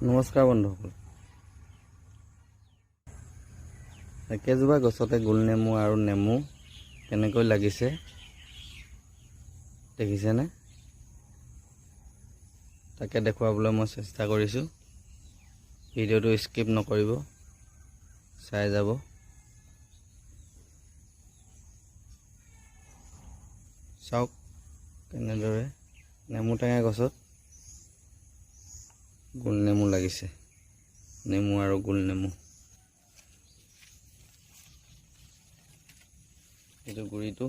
নমস্কাৰ বন্ধুসকল, একেজোপা গছতে গোল নেমু আৰু নেমু কেনেকৈ লাগিছে দেখিছেনে? তাকে দেখুৱাবলৈ মই চেষ্টা কৰিছোঁ। ভিডিঅ'টো স্কিপ নকৰিব, চাই যাব। চাওক কেনেদৰে নেমু টেঙা গছত গোল নেমু লাগিছে। নেমু আৰু গোল নেমু, এইটো গুৰিটো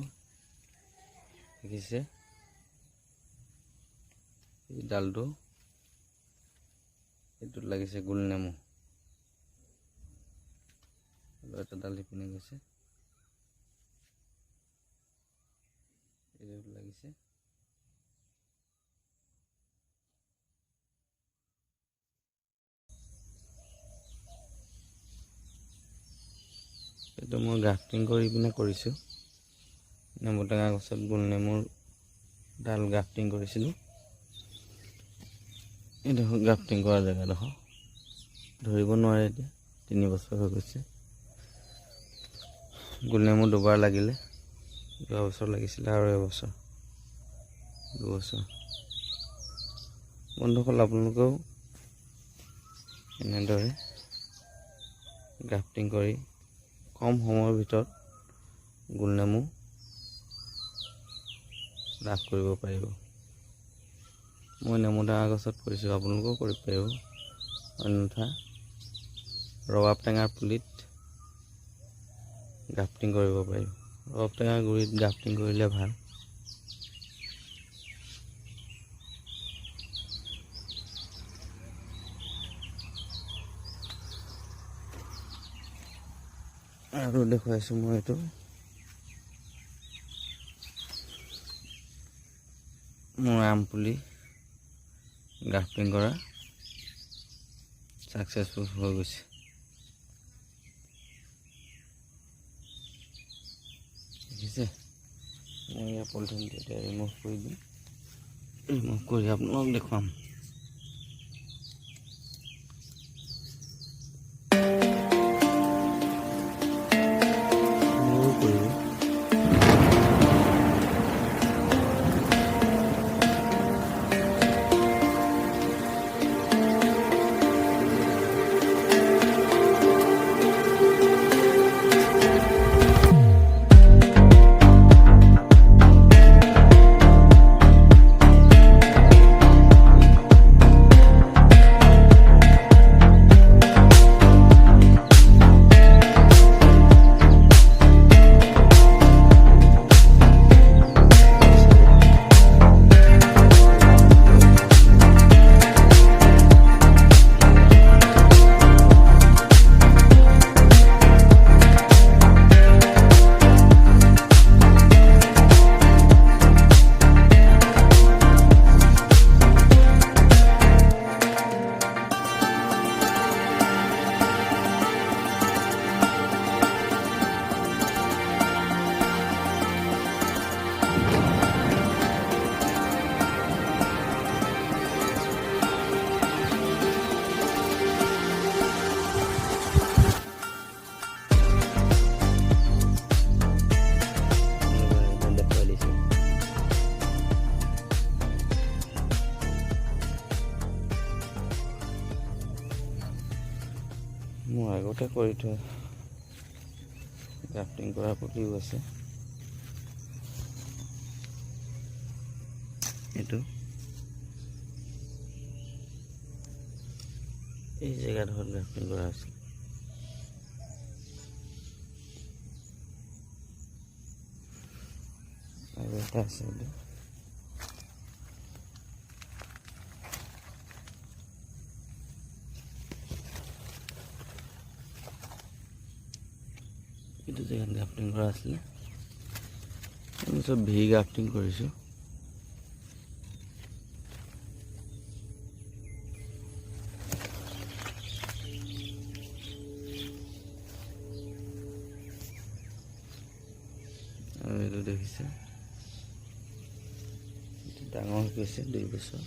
দেখিছে, এই ডালটো এইটোত লাগিছে গোল নেমু। এটা ডাল ইপিনে গৈছে, এইটোত লাগিছে। এইটো মই গ্ৰাফটিং কৰি পিনে কৰিছোঁ। নেমু টেঙা গছত গোল নেমুৰ ডাল গ্ৰাফটিং কৰিছিলোঁ। এইডোখৰ গ্ৰাফটিং কৰা জেগাডোখৰ ধৰিব নোৱাৰে, এতিয়া 3 বছৰ হৈ গৈছে। গোল নেমু দুবাৰ লাগিলে, যোৱা বছৰ লাগিছিলে আৰু এবছৰ, 2 বছৰ। বন্ধুসকল, আপোনালোকেও এনেদৰে গ্ৰাফটিং কৰি কম সময়ৰ ভিতৰত গোল নেমু লাভ কৰিব পাৰিব। মই নেমু টেঙা গছত কৰিছোঁ, আপোনালোকেও কৰিব পাৰিব। অন্যথা ৰবাব টেঙাৰ পুলিত গ্ৰাফটিং কৰিব পাৰিব। ৰবাব টেঙাৰ গুৰিত গ্ৰাফটিং কৰিলে ভাল। আৰু দেখুৱাইছোঁ মই এইটো মোৰ আম পুলি গ্ৰাফটিং কৰা ছাকচেছফুল হৈ গৈছে। দেখিছে? মই ইয়াৰ পলিথিনটো এতিয়া ৰিমুভ কৰি দিম। ৰিমুভ কৰি আপোনালোকক দেখুৱাম। মোৰ আগতে কৰি থোৱা গ্ৰাফটিং কৰা পুলিও আছে। এইটো এই জেগাডোখৰত গ্ৰাফটিং কৰা আছে। আৰু এটা আছে, এইটো জেগাত গ্ৰাফটিং কৰা আছিলে। আমি চব ভি গ্ৰাফটিং কৰিছোঁ। আৰু এইটো দেখিছে, এইটো ডাঙৰ হৈছে 2 বছৰ।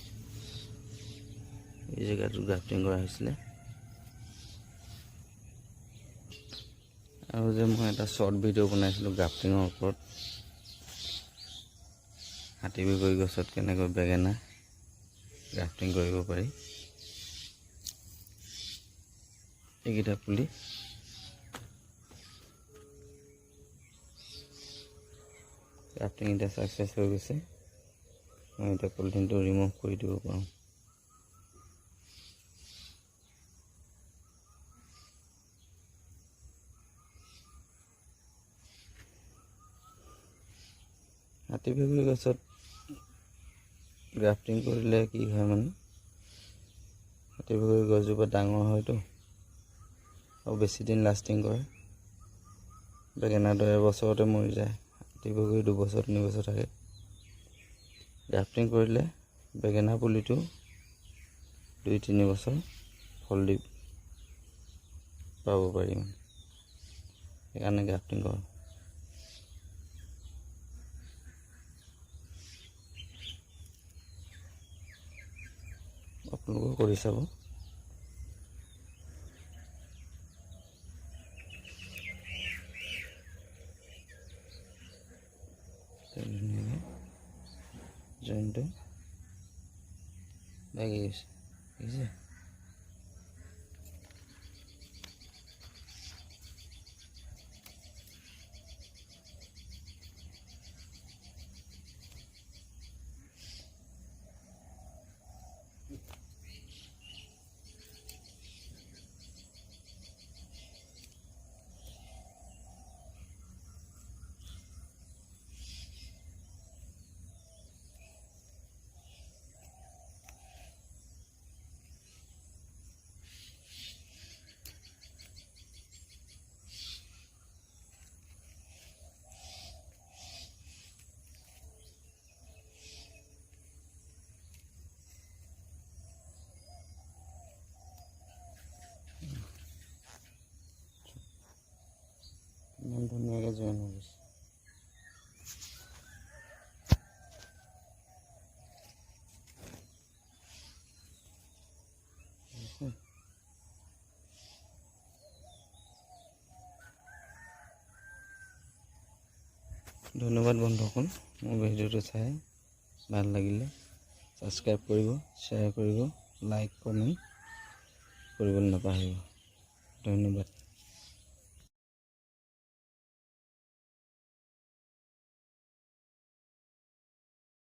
এই জেগাটো গ্ৰাফটিং কৰা হৈছিলে। আৰু যে মই এটা শ্বৰ্ট ভিডিঅ' বনাইছিলোঁ গ্ৰাফটিঙৰ ওপৰত, হাতী বগৰী গছত কেনেকৈ বেঙেনা গ্ৰাফটিং কৰিব পাৰি। এইকেইটা পুলি গ্ৰাফটিং এতিয়া ছাকচেছ হৈ গৈছে। মই এতিয়া পলিথিনটো ৰিমুভ কৰি দিব পাৰোঁ। হাতী বগৰী গছত গ্ৰাফটিং কৰিলে কি হয় মানে, হাতী বগৰী গছজোপা ডাঙৰ হয়তো আৰু বেছি দিন লাষ্টিং কৰে। বেঙেনাটো এবছৰতে মৰি যায়, হাতী বগৰী 2 বছৰ 3 বছৰ থাকে। গ্ৰাফটিং কৰিলে বেঙেনা পুলিটো 2-3 বছৰ ফল দি পাব পাৰি মানে, সেইকাৰণে গ্ৰাফটিং কৰোঁ। আপোনালোকেও কৰি চাব। জইনটো লাগি গৈছে, দেখিছে? ইমান ধুনীয়াকৈ জইন হৈ গৈছে। ধন্যবাদ বন্ধুসকল, মোৰ ভিডিঅ'টো চাই ভাল লাগিলে ছাবস্ক্ৰাইব কৰিব, শ্বেয়াৰ কৰিব, লাইক কমেণ্ট কৰিবলৈ নাপাহৰিব। ধন্যবাদ।